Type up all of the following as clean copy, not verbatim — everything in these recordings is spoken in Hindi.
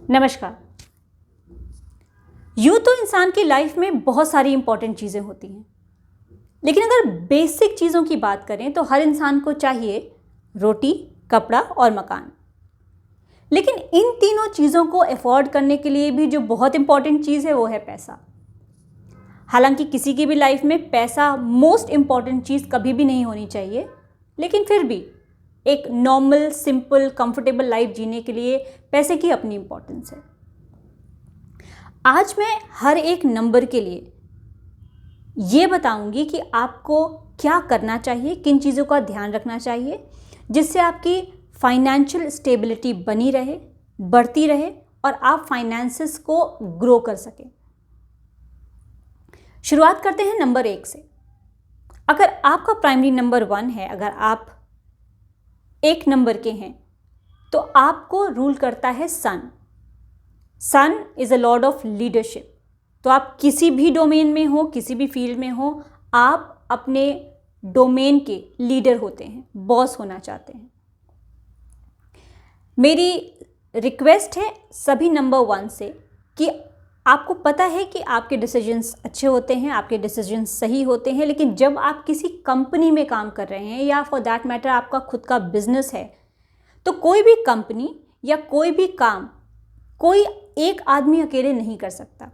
नमस्कार। यूं तो इंसान की लाइफ में बहुत सारी इंपॉर्टेंट चीज़ें होती हैं, लेकिन अगर बेसिक चीज़ों की बात करें तो हर इंसान को चाहिए रोटी, कपड़ा और मकान। लेकिन इन तीनों चीज़ों को अफोर्ड करने के लिए भी जो बहुत इंपॉर्टेंट चीज़ है वो है पैसा। हालांकि किसी की भी लाइफ में पैसा मोस्ट इंपॉर्टेंट चीज़ कभी भी नहीं होनी चाहिए, लेकिन फिर भी एक नॉर्मल, सिंपल, कंफर्टेबल लाइफ जीने के लिए पैसे की अपनी इंपॉर्टेंस है। आज मैं हर एक नंबर के लिए ये बताऊंगी कि आपको क्या करना चाहिए, किन चीज़ों का ध्यान रखना चाहिए, जिससे आपकी फाइनेंशियल स्टेबिलिटी बनी रहे, बढ़ती रहे और आप फाइनेंसेस को ग्रो कर सकें। शुरुआत करते हैं नंबर 1 से। अगर आपका प्राइमरी नंबर 1 है, अगर आप 1 नंबर के हैं, तो आपको रूल करता है sun. Sun is a lord of leadership. तो आप किसी भी डोमेन में हो, किसी भी फील्ड में हो, आप अपने डोमेन के लीडर होते हैं, बॉस होना चाहते हैं। मेरी रिक्वेस्ट है सभी नंबर 1 से कि आपको पता है कि आपके डिसीजंस अच्छे होते हैं, आपके डिसीजंस सही होते हैं, लेकिन जब आप किसी कंपनी में काम कर रहे हैं या फॉर दैट मैटर आपका खुद का बिजनेस है, तो कोई भी कंपनी या कोई भी काम कोई एक आदमी अकेले नहीं कर सकता।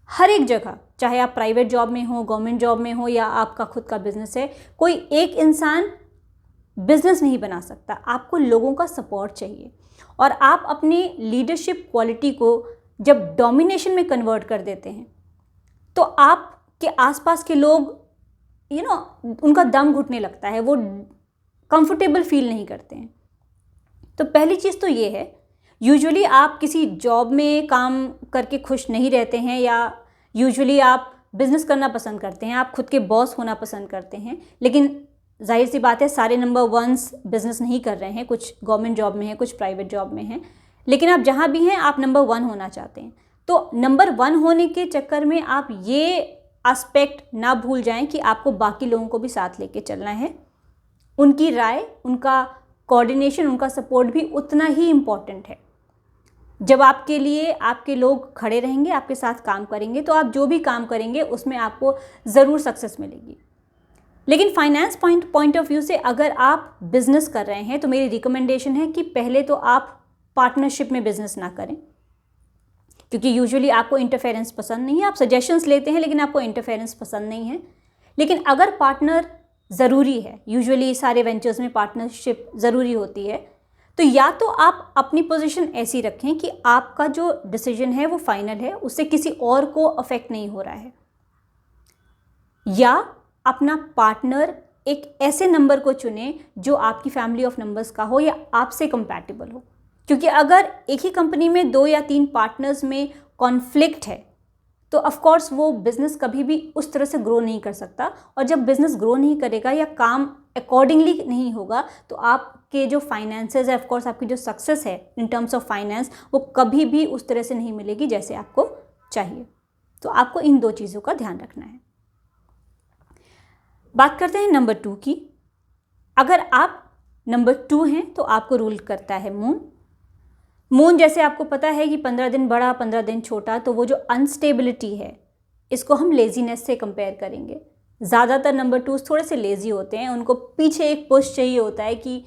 हर एक जगह, चाहे आप प्राइवेट जॉब में हो, गवर्नमेंट जॉब में हो या आपका खुद का बिजनेस है, कोई एक इंसान बिजनेस नहीं बना सकता। आपको लोगों का सपोर्ट चाहिए और आप अपनी लीडरशिप क्वालिटी को जब डोमिनेशन में कन्वर्ट कर देते हैं तो आपके आसपास के लोग उनका दम घुटने लगता है, वो कंफर्टेबल फील नहीं करते हैं। तो पहली चीज़ तो ये है, यूजुअली आप किसी जॉब में काम करके खुश नहीं रहते हैं या यूजुअली आप बिज़नेस करना पसंद करते हैं, आप खुद के बॉस होना पसंद करते हैं, लेकिन जाहिर सी बात है सारे नंबर 1s बिज़नेस नहीं कर रहे हैं, कुछ गवर्नमेंट जॉब में हैं, कुछ प्राइवेट जॉब में हैं, लेकिन आप जहाँ भी हैं आप नंबर 1 होना चाहते हैं। तो नंबर 1 होने के चक्कर में आप ये एस्पेक्ट ना भूल जाएं कि आपको बाकी लोगों को भी साथ लेके चलना है। उनकी राय, उनका कोऑर्डिनेशन, उनका सपोर्ट भी उतना ही इम्पॉर्टेंट है। जब आपके लिए आपके लोग खड़े रहेंगे, आपके साथ काम करेंगे, तो आप जो भी काम करेंगे उसमें आपको ज़रूर सक्सेस मिलेगी। लेकिन फाइनेंस पॉइंट ऑफ व्यू से अगर आप बिजनेस कर रहे हैं तो मेरी रिकमेंडेशन है कि पहले तो आप पार्टनरशिप में बिजनेस ना करें, क्योंकि यूजुअली आपको इंटरफेरेंस पसंद नहीं है। आप सजेशंस लेते हैं लेकिन आपको इंटरफेरेंस पसंद नहीं है। लेकिन अगर पार्टनर ज़रूरी है, यूजुअली सारे वेंचर्स में पार्टनरशिप ज़रूरी होती है, तो या तो आप अपनी पोजीशन ऐसी रखें कि आपका जो डिसीजन है वो फाइनल है, उससे किसी और को अफेक्ट नहीं हो रहा है, या अपना पार्टनर एक ऐसे नंबर को चुने जो आपकी फैमिली ऑफ नंबर्स का हो या आपसे कंपैटिबल हो। क्योंकि अगर एक ही कंपनी में 2 या 3 पार्टनर्स में कॉन्फ्लिक्ट है तो ऑफ कोर्स वो बिज़नेस कभी भी उस तरह से ग्रो नहीं कर सकता, और जब बिज़नेस ग्रो नहीं करेगा या काम अकॉर्डिंगली नहीं होगा तो आपके जो फाइनेंसेस है, ऑफ कोर्स आपकी जो सक्सेस है इन टर्म्स ऑफ फाइनेंस, वो कभी भी उस तरह से नहीं मिलेगी जैसे आपको चाहिए। तो आपको इन 2 चीज़ों का ध्यान रखना है। बात करते हैं नंबर 2 की। अगर आप नंबर 2 हैं तो आपको रूल करता है मून। मून, जैसे आपको पता है कि 15 दिन बड़ा 15 दिन छोटा, तो वो जो अनस्टेबिलिटी है इसको हम लेजीनेस से कंपेयर करेंगे। ज़्यादातर नंबर 2s थोड़े से लेज़ी होते हैं, उनको पीछे एक पुश चाहिए होता है कि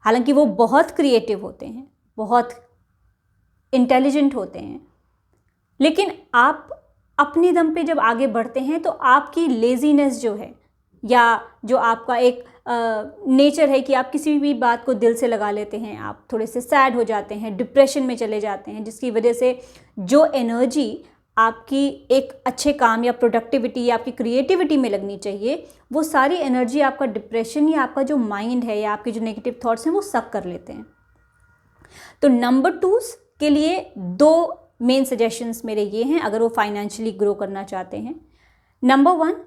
हालांकि वो बहुत क्रिएटिव होते हैं, बहुत इंटेलिजेंट होते हैं, लेकिन आप अपने दम पे जब आगे बढ़ते हैं तो आपकी लेजीनेस जो है या जो आपका एक नेचर है कि आप किसी भी बात को दिल से लगा लेते हैं, आप थोड़े से सैड हो जाते हैं, डिप्रेशन में चले जाते हैं, जिसकी वजह से जो एनर्जी आपकी एक अच्छे काम या प्रोडक्टिविटी या आपकी क्रिएटिविटी में लगनी चाहिए, वो सारी एनर्जी आपका डिप्रेशन या आपका जो माइंड है या आपके जो नेगेटिव थॉट्स हैं वो सक कर लेते हैं। तो नंबर 2s के लिए 2 मेन सजेशंस मेरे ये हैं अगर वो फाइनेंशियली ग्रो करना चाहते हैं। नंबर 1,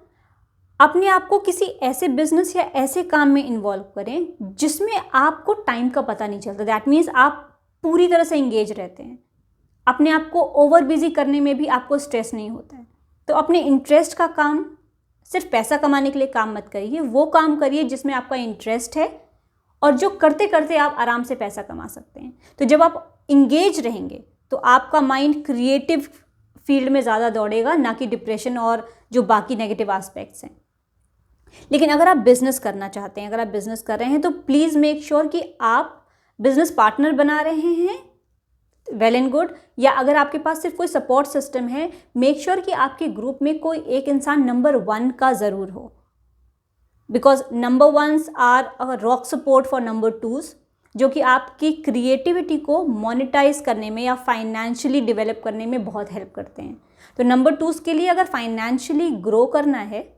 अपने आप को किसी ऐसे बिजनेस या ऐसे काम में इन्वॉल्व करें जिसमें आपको टाइम का पता नहीं चलता। दैट मीन्स आप पूरी तरह से इंगेज रहते हैं, अपने आप को ओवर बिजी करने में भी आपको स्ट्रेस नहीं होता है। तो अपने इंटरेस्ट का काम, सिर्फ पैसा कमाने के लिए काम मत करिए, वो काम करिए जिसमें आपका इंटरेस्ट है और जो करते करते आप आराम से पैसा कमा सकते हैं। तो जब आप इंगेज रहेंगे तो आपका माइंड क्रिएटिव फील्ड में ज़्यादा दौड़ेगा, ना कि डिप्रेशन और जो बाकी नेगेटिव एस्पेक्ट्स हैं। लेकिन अगर आप बिजनेस करना चाहते हैं, अगर आप बिजनेस कर रहे हैं, तो प्लीज़ मेक श्योर कि आप बिजनेस पार्टनर बना रहे हैं, वेल एंड गुड। या अगर आपके पास सिर्फ कोई सपोर्ट सिस्टम है, मेक श्योर कि आपके ग्रुप में कोई एक इंसान नंबर 1 का ज़रूर हो, because number 1s are a rock support for number 2s, जो कि आपकी क्रिएटिविटी को मोनेटाइज करने में या फाइनेंशियली डेवलप करने में बहुत हेल्प करते हैं। तो नंबर 2s के लिए अगर फाइनेंशियली ग्रो करना है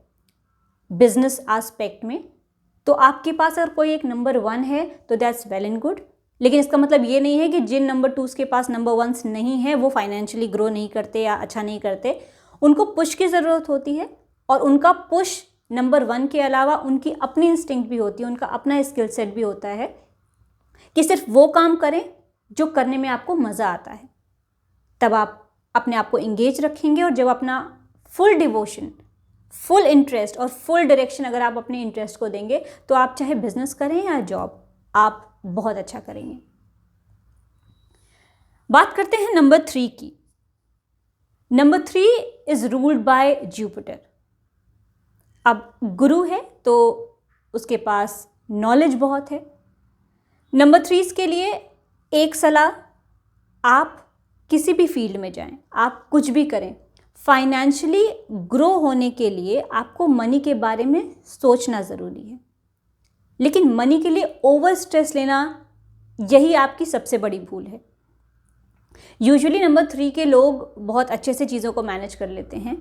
बिजनेस एस्पेक्ट में, तो आपके पास अगर कोई एक नंबर 1 है तो दैट्स वेल एंड गुड। लेकिन इसका मतलब ये नहीं है कि जिन नंबर 2s के पास नंबर 1s नहीं है वो फाइनेंशियली ग्रो नहीं करते या अच्छा नहीं करते। उनको पुश की ज़रूरत होती है, और उनका पुश नंबर 1 के अलावा उनकी अपनी इंस्टिंक्ट भी होती है, उनका अपना स्किल सेट भी होता है कि सिर्फ वो काम करें जो करने में आपको मज़ा आता है। तब आप अपने आप को इंगेज रखेंगे, और जब अपना फुल डिवोशन, फुल इंटरेस्ट और फुल डायरेक्शन अगर आप अपने इंटरेस्ट को देंगे, तो आप चाहे बिजनेस करें या जॉब, आप बहुत अच्छा करेंगे। बात करते हैं नंबर 3 की। Number 3 is ruled by Jupiter. अब गुरु है तो उसके पास नॉलेज बहुत है। नंबर 3 के लिए एक सलाह, आप किसी भी फील्ड में जाएं, आप कुछ भी करें, फाइनेंशियली ग्रो होने के लिए आपको मनी के बारे में सोचना ज़रूरी है। लेकिन मनी के लिए ओवर स्ट्रेस लेना, यही आपकी सबसे बड़ी भूल है। यूजुअली नंबर 3 के लोग बहुत अच्छे से चीज़ों को मैनेज कर लेते हैं,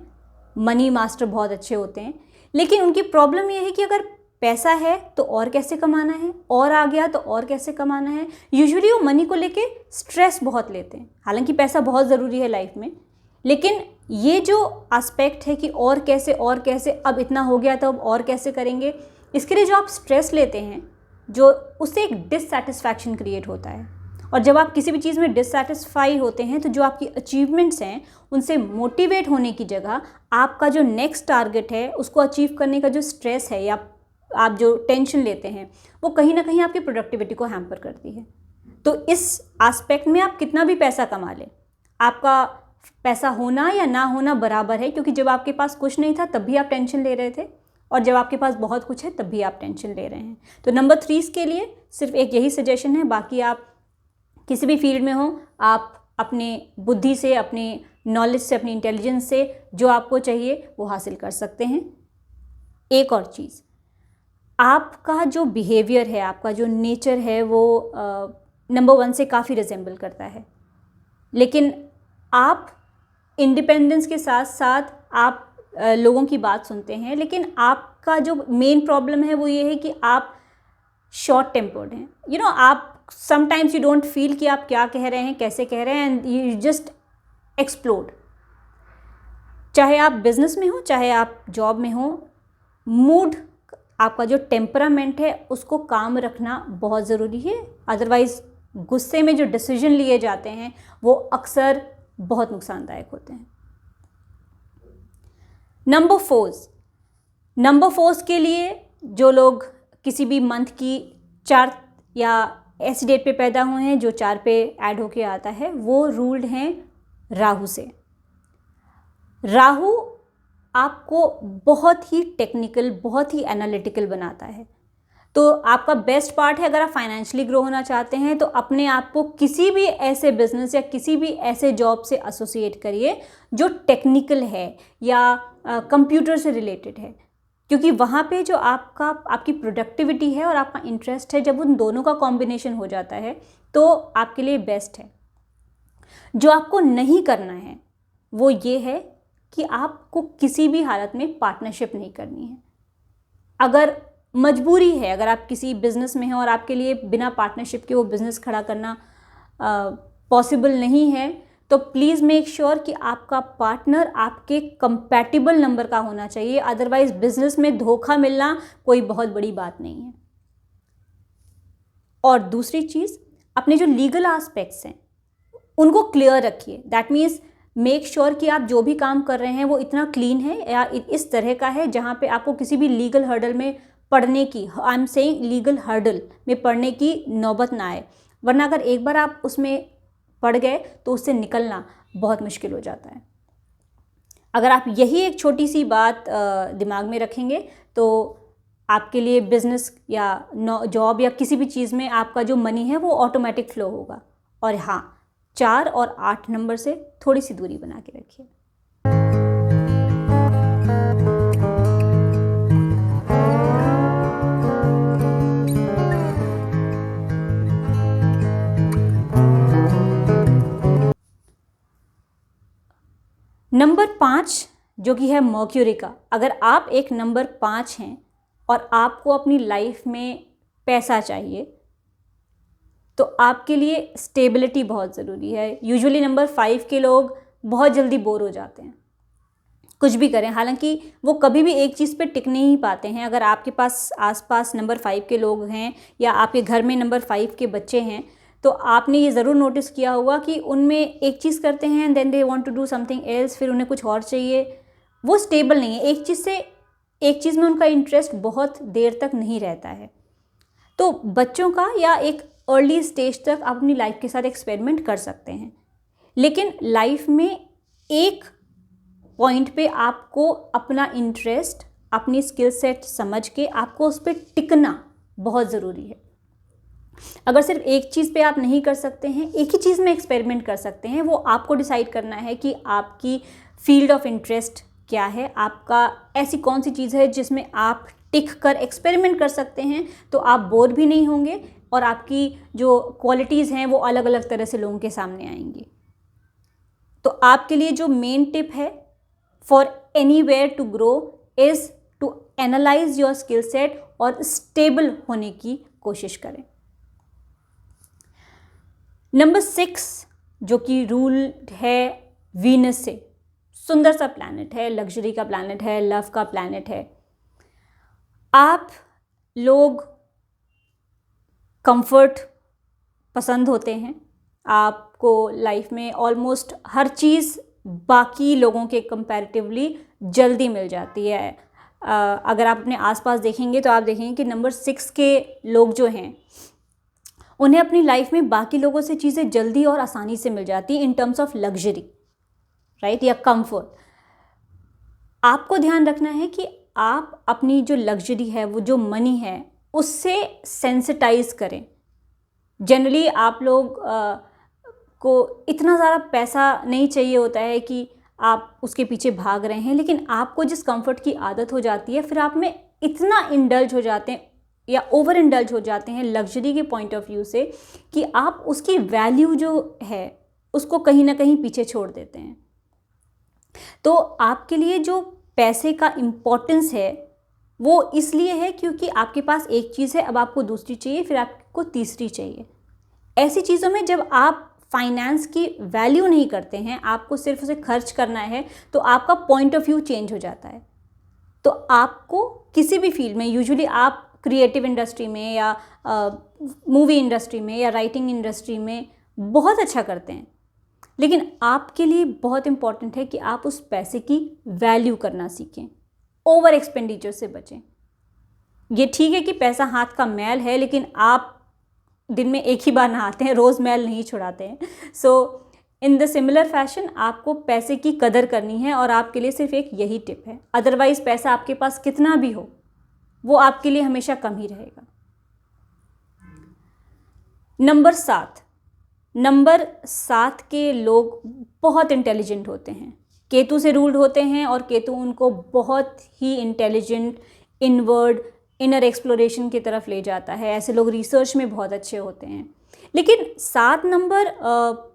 मनी मास्टर बहुत अच्छे होते हैं, लेकिन उनकी प्रॉब्लम यह है कि अगर पैसा है तो और कैसे कमाना है, और आ गया तो और कैसे कमाना है। यूजुअली वो मनी को लेके स्ट्रेस बहुत लेते हैं। हालांकि पैसा बहुत ज़रूरी है लाइफ में, लेकिन ये जो एस्पेक्ट है कि और कैसे, अब इतना हो गया तो अब और कैसे करेंगे, इसके लिए जो आप स्ट्रेस लेते हैं, जो उससे एक डिससेटिस्फैक्शन क्रिएट होता है। और जब आप किसी भी चीज़ में डिससेटिस्फाई होते हैं, तो जो आपकी अचीवमेंट्स हैं उनसे मोटिवेट होने की जगह आपका जो नेक्स्ट टारगेट है उसको अचीव करने का जो स्ट्रेस है या आप जो टेंशन लेते हैं, वो कहीं ना कहीं आपकी प्रोडक्टिविटी को हैम्पर करती है। तो इस एस्पेक्ट में आप कितना भी पैसा कमा लें, आपका पैसा होना या ना होना बराबर है, क्योंकि जब आपके पास कुछ नहीं था तब भी आप टेंशन ले रहे थे, और जब आपके पास बहुत कुछ है तब भी आप टेंशन ले रहे हैं। तो नंबर 3 के लिए सिर्फ एक यही सजेशन है। बाकी आप किसी भी फील्ड में हो, आप अपने बुद्धि से, अपने नॉलेज से, अपनी इंटेलिजेंस से जो आपको चाहिए वो हासिल कर सकते हैं। एक और चीज़, आपका जो बिहेवियर है, आपका जो नेचर है, वो नंबर 1 से काफ़ी रिजेंबल करता है। लेकिन आप इंडिपेंडेंस के साथ साथ आप लोगों की बात सुनते हैं, लेकिन आपका जो मेन प्रॉब्लम है वो ये है कि आप शॉर्ट टेम्पर्ड हैं। आप समटाइम्स यू डोंट फील कि आप क्या कह रहे हैं, कैसे कह रहे हैं, एंड यू जस्ट एक्सप्लोड। चाहे आप बिजनेस में हो, चाहे आप जॉब में हो, मूड, आपका जो टेम्परामेंट है उसको काम रखना बहुत ज़रूरी है। अदरवाइज़ गुस्से में जो डिसीजन लिए जाते हैं वो अक्सर बहुत नुकसानदायक होते हैं। नंबर 4 के लिए जो लोग किसी भी मंथ की 4 या ऐसी डेट पे पैदा हुए हैं जो 4 पे ऐड होके आता है, वो रूल्ड हैं राहु से। राहु आपको बहुत ही टेक्निकल, बहुत ही एनालिटिकल बनाता है। तो आपका बेस्ट पार्ट है, अगर आप फाइनेंशियली ग्रो होना चाहते हैं तो अपने आप को किसी भी ऐसे बिजनेस या किसी भी ऐसे जॉब से एसोसिएट करिए जो टेक्निकल है या कंप्यूटर से रिलेटेड है, क्योंकि वहाँ पे जो आपकी प्रोडक्टिविटी है और आपका इंटरेस्ट है, जब उन दोनों का कॉम्बिनेशन हो जाता है तो आपके लिए बेस्ट है। जो आपको नहीं करना है वो ये है कि आपको किसी भी हालत में पार्टनरशिप नहीं करनी है। अगर मजबूरी है, अगर आप किसी बिज़नेस में हैं और आपके लिए बिना पार्टनरशिप के वो बिज़नेस खड़ा करना पॉसिबल नहीं है, तो प्लीज़ मेक श्योर कि आपका पार्टनर आपके कंपैटिबल नंबर का होना चाहिए। अदरवाइज बिजनेस में धोखा मिलना कोई बहुत बड़ी बात नहीं है। और दूसरी चीज़, अपने जो लीगल एस्पेक्ट्स हैं उनको क्लियर रखिए। दैट मीन्स मेक श्योर कि आप जो भी काम कर रहे हैं वो इतना क्लीन है या इस तरह का है जहाँ पे आपको किसी भी लीगल हर्डल में पढ़ने की, I am saying legal hurdle में पढ़ने की नौबत ना आए। वरना अगर एक बार आप उसमें पड़ गए तो उससे निकलना बहुत मुश्किल हो जाता है। अगर आप यही एक छोटी सी बात दिमाग में रखेंगे तो आपके लिए बिजनेस या जॉब या किसी भी चीज़ में आपका जो मनी है वो ऑटोमेटिक फ्लो होगा। और हाँ, 4 और 8 नंबर से थोड़ी सी दूरी बना के रखिए। नंबर 5 जो कि है मर्क्यूरी का, अगर आप एक नंबर 5 हैं और आपको अपनी लाइफ में पैसा चाहिए तो आपके लिए स्टेबिलिटी बहुत ज़रूरी है। यूजुअली नंबर 5 के लोग बहुत जल्दी बोर हो जाते हैं कुछ भी करें, हालांकि वो कभी भी एक चीज़ पे टिक नहीं पाते हैं। अगर आपके पास आसपास नंबर 5 के लोग हैं या आपके घर में नंबर 5 के बच्चे हैं तो आपने ये ज़रूर नोटिस किया होगा कि उनमें एक चीज़ करते हैं then they want to do something else, फिर उन्हें कुछ और चाहिए। वो स्टेबल नहीं है, एक चीज़ में उनका इंटरेस्ट बहुत देर तक नहीं रहता है। तो बच्चों का या एक अर्ली स्टेज तक आप अपनी लाइफ के साथ एक्सपेरिमेंट कर सकते हैं, लेकिन लाइफ में एक पॉइंट पे आपको अपना इंटरेस्ट, अपनी स्किल सेट समझ के आपको उस पर टिकना बहुत ज़रूरी है। अगर सिर्फ एक चीज़ पे आप नहीं कर सकते हैं, एक ही चीज़ में एक्सपेरिमेंट कर सकते हैं, वो आपको डिसाइड करना है कि आपकी फील्ड ऑफ इंटरेस्ट क्या है, आपका ऐसी कौन सी चीज़ है जिसमें आप टिक कर एक्सपेरिमेंट कर सकते हैं, तो आप बोर भी नहीं होंगे और आपकी जो क्वालिटीज़ हैं वो अलग अलग तरह से लोगों के सामने आएंगी। तो आपके लिए जो मेन टिप है for anywhere to grow is to analyse your skill set और स्टेबल होने की कोशिश करें। नंबर 6 जो कि रूल है वीनस से, सुंदर सा प्लैनेट है, लग्जरी का प्लैनेट है, लव का प्लैनेट है। आप लोग कंफर्ट पसंद होते हैं, आपको लाइफ में ऑलमोस्ट हर चीज़ बाकी लोगों के कंपैरेटिवली जल्दी मिल जाती है। अगर आप अपने आसपास देखेंगे तो आप देखेंगे कि नंबर 6 के लोग जो हैं उन्हें अपनी लाइफ में बाकी लोगों से चीज़ें जल्दी और आसानी से मिल जाती हैं in terms of luxury, right, या कंफर्ट। आपको ध्यान रखना है कि आप अपनी जो लग्जरी है, वो जो मनी है, उससे सेंसिटाइज करें। जनरली आप लोग को इतना ज़्यादा पैसा नहीं चाहिए होता है कि आप उसके पीछे भाग रहे हैं, लेकिन आपको जिस कंफर्ट की आदत हो जाती है फिर आप में इतना इंडल्ज हो जाते हैं या ओवर इंडल्ज हो जाते हैं लग्जरी के पॉइंट ऑफ व्यू से कि आप उसकी वैल्यू जो है उसको कहीं ना कहीं पीछे छोड़ देते हैं। तो आपके लिए जो पैसे का इम्पोर्टेंस है वो इसलिए है क्योंकि आपके पास एक चीज़ है, अब आपको दूसरी चाहिए, फिर आपको तीसरी चाहिए। ऐसी चीज़ों में जब आप फाइनेंस की वैल्यू नहीं करते हैं, आपको सिर्फ उसे खर्च करना है, तो आपका पॉइंट ऑफ व्यू चेंज हो जाता है। तो आपको किसी भी फील्ड में, यूजुअली आप क्रिएटिव इंडस्ट्री में या मूवी इंडस्ट्री में या राइटिंग इंडस्ट्री में बहुत अच्छा करते हैं, लेकिन आपके लिए बहुत इम्पॉर्टेंट है कि आप उस पैसे की वैल्यू करना सीखें, ओवर एक्सपेंडिचर से बचें। ये ठीक है कि पैसा हाथ का मैल है, लेकिन आप दिन में एक ही बार नहाते हैं, रोज़ मैल नहीं छुड़ाते हैं। सो इन द सिमिलर फैशन आपको पैसे की कदर करनी है और आपके लिए सिर्फ एक यही टिप है। अदरवाइज़ पैसा आपके पास कितना भी हो वो आपके लिए हमेशा कम ही रहेगा। नंबर 7 के लोग बहुत इंटेलिजेंट होते हैं, केतु से रूल्ड होते हैं और केतु उनको बहुत ही इंटेलिजेंट, इनवर्ड, इनर एक्सप्लोरेशन की तरफ ले जाता है। ऐसे लोग रिसर्च में बहुत अच्छे होते हैं। लेकिन 7 नंबर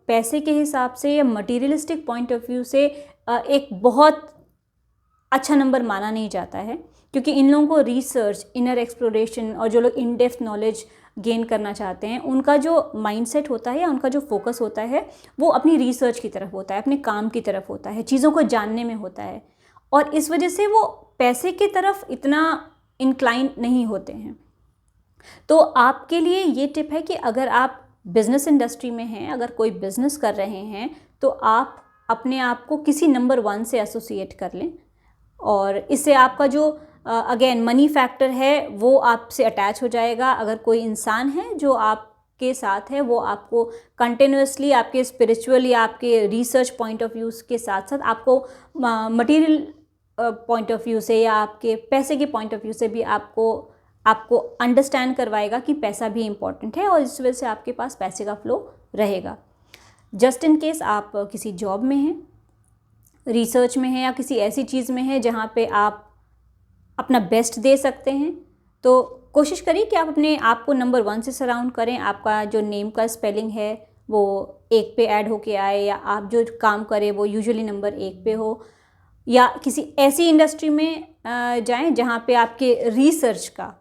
पैसे के हिसाब से या मटीरियलिस्टिक पॉइंट ऑफ व्यू से एक बहुत अच्छा नंबर माना नहीं जाता है, क्योंकि इन लोगों को रिसर्च, इनर एक्सप्लोरेशन और जो लोग इन डेप्थ नॉलेज गेन करना चाहते हैं, उनका जो माइंडसेट होता है या उनका जो फोकस होता है वो अपनी रिसर्च की तरफ होता है, अपने काम की तरफ होता है, चीज़ों को जानने में होता है, और इस वजह से वो पैसे की तरफ इतना इंक्लाइन नहीं होते हैं। तो आपके लिए ये टिप है कि अगर आप बिज़नेस इंडस्ट्री में हैं, अगर कोई बिज़नेस कर रहे हैं, तो आप अपने आप को किसी नंबर 1 से एसोसिएट कर लें, और इससे आपका जो अगेन मनी फैक्टर है वो आपसे अटैच हो जाएगा। अगर कोई इंसान है जो आपके के साथ है वो आपको कंटिन्यूसली आपके स्पिरिचुअल या आपके रिसर्च पॉइंट ऑफ व्यू के साथ साथ आपको मटेरियल पॉइंट ऑफ व्यू से या आपके पैसे के पॉइंट ऑफ व्यू से भी आपको अंडरस्टैंड करवाएगा कि पैसा भी इम्पॉर्टेंट है और इस वजह से आपके पास पैसे का फ्लो रहेगा। जस्ट इन केस आप किसी जॉब में हैं, रिसर्च में हैं या किसी ऐसी चीज़ में हैं जहाँ पे आप अपना बेस्ट दे सकते हैं, तो कोशिश करिए कि आप अपने आप को नंबर 1 से सराउंड करें। आपका जो नेम का स्पेलिंग है वो 1 पे ऐड होके आए, या आप जो काम करें वो यूजुअली नंबर 1 पे हो, या किसी ऐसी इंडस्ट्री में जाएं जहाँ पे आपके रिसर्च का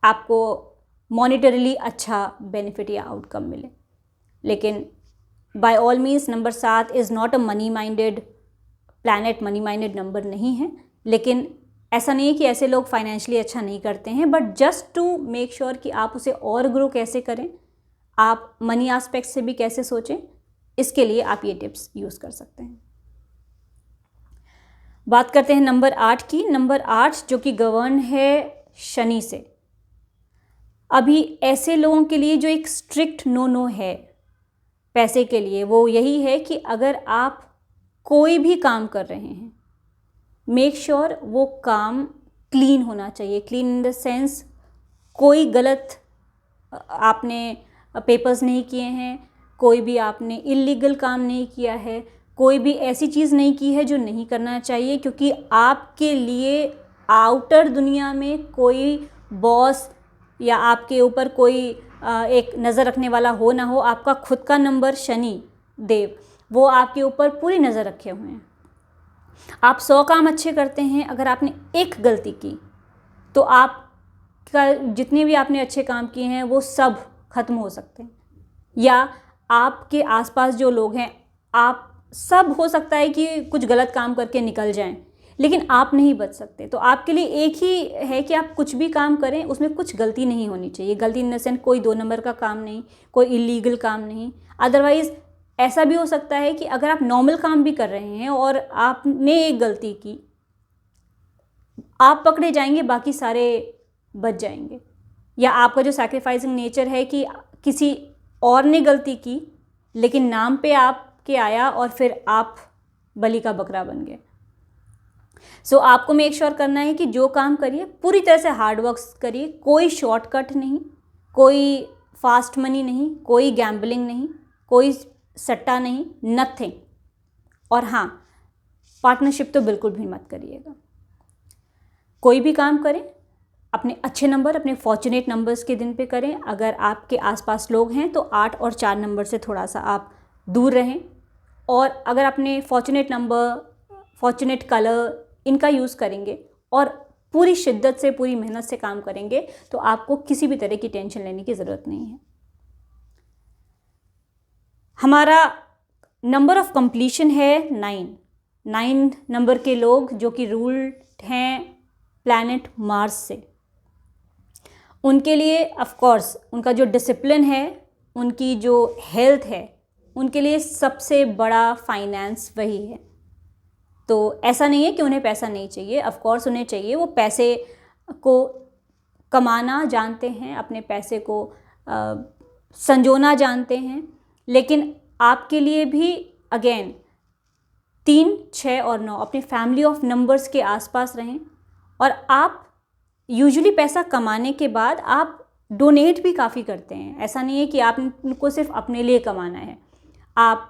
आपको मॉनिटरीली अच्छा बेनिफिट या आउटकम मिले। लेकिन by all means number 7 is not a money minded planet, money minded number नहीं है। लेकिन ऐसा नहीं है कि ऐसे लोग फाइनेंशियली अच्छा नहीं करते हैं, but just to make sure कि आप उसे और ग्रो कैसे करें, आप मनी एस्पेक्ट से भी कैसे सोचें, इसके लिए आप ये टिप्स यूज़ कर सकते हैं। बात करते हैं नंबर 8 की। नंबर 8 जो कि गवर्न है शनि से। अभी ऐसे लोगों के लिए जो एक स्ट्रिक्ट नो है पैसे के लिए, वो यही है कि अगर आप कोई भी काम कर रहे हैं, मेक श्योर वो काम क्लीन होना चाहिए। क्लीन इन द सेंस कोई गलत आपने पेपर्स नहीं किए हैं, कोई भी आपने इलीगल काम नहीं किया है, कोई भी ऐसी चीज़ नहीं की है जो नहीं करना चाहिए, क्योंकि आपके लिए आउटर दुनिया में कोई बॉस या आपके ऊपर कोई एक नज़र रखने वाला हो ना हो, आपका खुद का नंबर शनि देव वो आपके ऊपर पूरी नज़र रखे हुए हैं। आप 100 काम अच्छे करते हैं, अगर आपने एक गलती की तो आपका जितने भी आपने अच्छे काम किए हैं वो सब खत्म हो सकते हैं। या आपके आसपास जो लोग हैं, आप सब हो सकता है कि कुछ गलत काम करके निकल जाएं, लेकिन आप नहीं बच सकते। तो आपके लिए एक ही है कि आप कुछ भी काम करें उसमें कुछ गलती नहीं होनी चाहिए। गलती इन द सेंस कोई 2 नंबर का काम नहीं, कोई इलीगल काम नहीं। अदरवाइज़ ऐसा भी हो सकता है कि अगर आप नॉर्मल काम भी कर रहे हैं और आपने एक गलती की, आप पकड़े जाएंगे, बाकी सारे बच जाएंगे। या आपका जो सैक्रिफाइसिंग नेचर है कि किसी और ने गलती की लेकिन नाम पे आपके आया और फिर आप बलि का बकरा बन गए। सो आपको मेक श्योर करना है कि जो काम करिए पूरी तरह से हार्ड वर्क करिए, कोई शॉर्टकट नहीं, कोई फास्ट मनी नहीं, कोई गैम्बलिंग नहीं, कोई सट्टा नहीं, नथिंग। और हाँ, पार्टनरशिप तो बिल्कुल भी मत करिएगा। कोई भी काम करें अपने अच्छे नंबर, अपने फॉर्चुनेट नंबर्स के दिन पे करें। अगर आपके आसपास लोग हैं तो 8 और 4 नंबर से थोड़ा सा आप दूर रहें। और अगर अपने फॉर्चुनेट नंबर, फॉर्चुनेट कलर इनका यूज़ करेंगे और पूरी शिद्दत से, पूरी मेहनत से काम करेंगे तो आपको किसी भी तरह की टेंशन लेने की ज़रूरत नहीं है। हमारा नंबर ऑफ कंप्लीशन है 9। 9 नंबर के लोग जो कि रूल्ड हैं प्लैनेट मार्स से, उनके लिए ऑफ कोर्स उनका जो डिसिप्लिन है, उनकी जो हेल्थ है, उनके लिए सबसे बड़ा फाइनेंस वही है। तो ऐसा नहीं है कि उन्हें पैसा नहीं चाहिए, ऑफ कोर्स उन्हें चाहिए। वो पैसे को कमाना जानते हैं, अपने पैसे को संजोना जानते हैं। लेकिन आपके लिए भी अगेन 3, 6 और 9 अपनी फैमिली ऑफ नंबर्स के आसपास रहें। और आप यूजुअली पैसा कमाने के बाद आप डोनेट भी काफ़ी करते हैं। ऐसा नहीं है कि आपको सिर्फ अपने लिए कमाना है। आप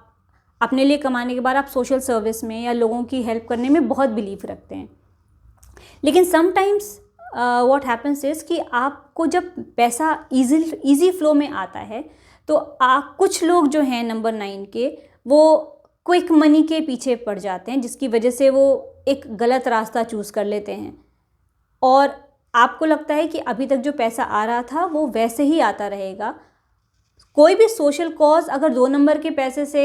अपने लिए कमाने के बाद आप सोशल सर्विस में या लोगों की हेल्प करने में बहुत बिलीव रखते हैं। लेकिन समटाइम्स व्हाट हैपन्स इज़ कि आपको जब पैसा इजी फ्लो में आता है तो कुछ लोग जो हैं नंबर 9 के, वो क्विक मनी के पीछे पड़ जाते हैं, जिसकी वजह से वो एक गलत रास्ता चूज़ कर लेते हैं। और आपको लगता है कि अभी तक जो पैसा आ रहा था वो वैसे ही आता रहेगा। कोई भी सोशल कॉज अगर 2 नंबर के पैसे से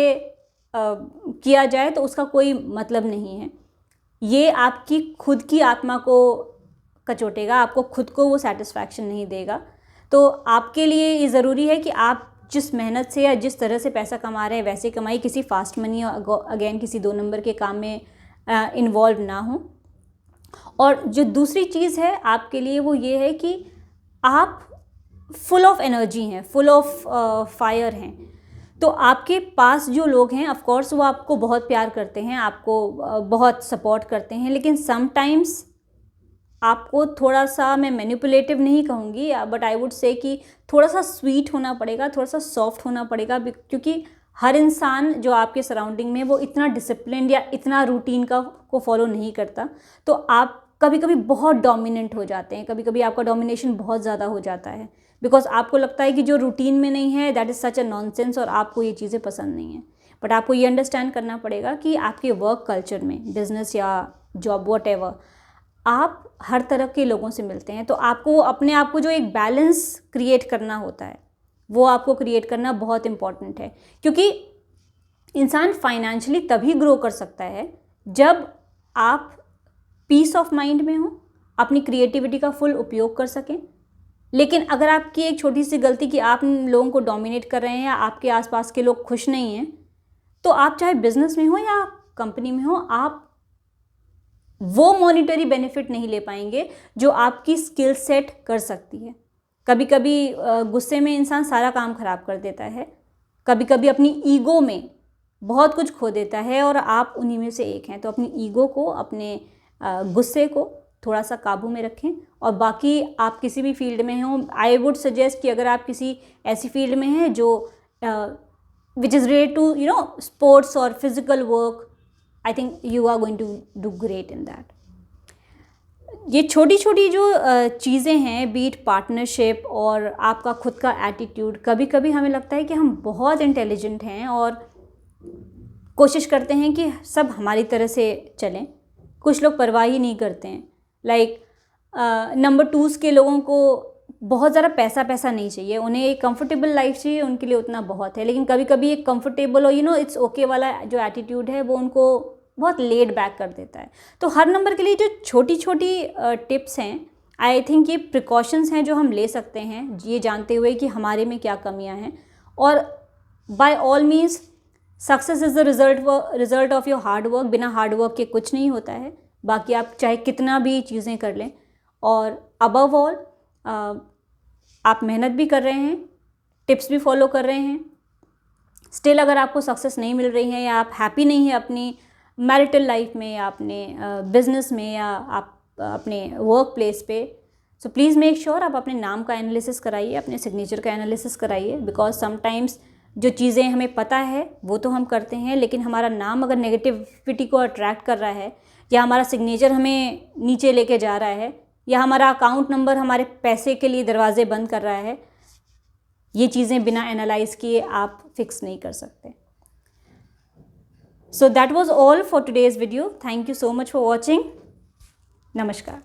किया जाए तो उसका कोई मतलब नहीं है। ये आपकी खुद की आत्मा को कचोटेगा, आपको खुद को वो सेटिस्फैक्शन नहीं देगा। तो आपके लिए ये ज़रूरी है कि आप जिस मेहनत से या जिस तरह से पैसा कमा रहे हैं वैसे कमाइए, किसी फास्ट मनी अगेन किसी 2 नंबर के काम में इन्वॉल्व ना हो। और जो दूसरी चीज़ है आपके लिए वो ये है कि आप फुल ऑफ एनर्जी हैं, फुल ऑफ फायर हैं। तो आपके पास जो लोग हैं ऑफ कोर्स वो आपको बहुत प्यार करते हैं, आपको बहुत सपोर्ट करते हैं, लेकिन समटाइम्स आपको थोड़ा सा, मैं मैनिपुलेटिव नहीं कहूँगी बट आई वुड से कि थोड़ा सा स्वीट होना पड़ेगा, थोड़ा सा सॉफ्ट होना पड़ेगा, क्योंकि हर इंसान जो आपके सराउंडिंग में वो इतना डिसिप्लिन या इतना रूटीन को फॉलो नहीं करता। तो आप कभी कभी बहुत डोमिनेंट हो जाते हैं, कभी कभी आपका डोमिनेशन बहुत ज़्यादा हो जाता है, बिकॉज आपको लगता है कि जो रूटीन में नहीं है that is such a nonsense और आपको ये चीज़ें पसंद नहीं है। बट आपको ये अंडरस्टैंड करना पड़ेगा कि आपके वर्क कल्चर में, बिजनेस या जॉब व्हाटएवर, आप हर तरह के लोगों से मिलते हैं। तो आपको अपने आप को जो एक बैलेंस क्रिएट करना होता है वो आपको क्रिएट करना बहुत इम्पॉर्टेंट है, क्योंकि इंसान फाइनेंशियली तभी ग्रो कर सकता है जब आप पीस ऑफ माइंड में हो, अपनी क्रिएटिविटी का फुल उपयोग कर सकें। लेकिन अगर आपकी एक छोटी सी गलती कि आप लोगों को डोमिनेट कर रहे हैं या आपके आसपास के लोग खुश नहीं हैं, तो आप चाहे बिजनेस में हो या कंपनी में हो, आप वो मॉनिटरी बेनिफिट नहीं ले पाएंगे जो आपकी स्किल सेट कर सकती है। कभी कभी गुस्से में इंसान सारा काम खराब कर देता है, कभी कभी अपनी ईगो में बहुत कुछ खो देता है, और आप उन्हीं में से एक हैं। तो अपनी ईगो को, अपने गुस्से को थोड़ा सा काबू में रखें। और बाकी आप किसी भी फील्ड में हो, आई वुड सजेस्ट कि अगर आप किसी ऐसी फील्ड में हैं जो which is related to sports और physical work, I think you are going to do great in that. ये छोटी छोटी जो चीज़ें हैं, बीट पार्टनरशिप और आपका खुद का एटीट्यूड, कभी कभी हमें लगता है कि हम बहुत इंटेलिजेंट हैं और कोशिश करते हैं कि सब हमारी तरह से चलें। कुछ लोग परवाह ही नहीं करते हैं। लाइक नंबर टूज़ के लोगों को बहुत ज़्यादा पैसा नहीं चाहिए, उन्हें एक कंफर्टेबल लाइफ चाहिए, उनके लिए उतना बहुत है। लेकिन कभी कभी एक कंफर्टेबल और इट्स ओके वाला जो एटीट्यूड है वो उनको बहुत लेड बैक कर देता है। तो हर नंबर के लिए जो छोटी छोटी टिप्स हैं, आई थिंक ये प्रिकॉशंस हैं जो हम ले सकते हैं, ये जानते हुए कि हमारे में क्या कमियां हैं। और by all means success is the result of your hard work. बिना हार्ड वर्क के कुछ नहीं होता है। बाकी आप चाहे कितना भी चीज़ें कर लें, और अबव ऑल आप मेहनत भी कर रहे हैं, टिप्स भी फॉलो कर रहे हैं, स्टिल अगर आपको सक्सेस नहीं मिल रही है या आप हैप्पी नहीं है अपनी मैरिटल लाइफ में या अपने बिजनेस में या आप अपने वर्क प्लेस पे, सो प्लीज़ मेक श्योर आप अपने नाम का एनालिसिस कराइए, अपने सिग्नेचर का एनालिसिस कराइए। बिकॉज समटाइम्स जो चीज़ें हमें पता है वो तो हम करते हैं, लेकिन हमारा नाम अगर नेगेटिविटी को अट्रैक्ट कर रहा है, या हमारा सिग्नेचर हमें नीचे लेके जा रहा है, या हमारा अकाउंट नंबर हमारे पैसे के लिए दरवाजे बंद कर रहा है, ये चीज़ें बिना एनालाइज किए आप फिक्स नहीं कर सकते। So that was all for today's video. Thank you so much for watching. Namaskar.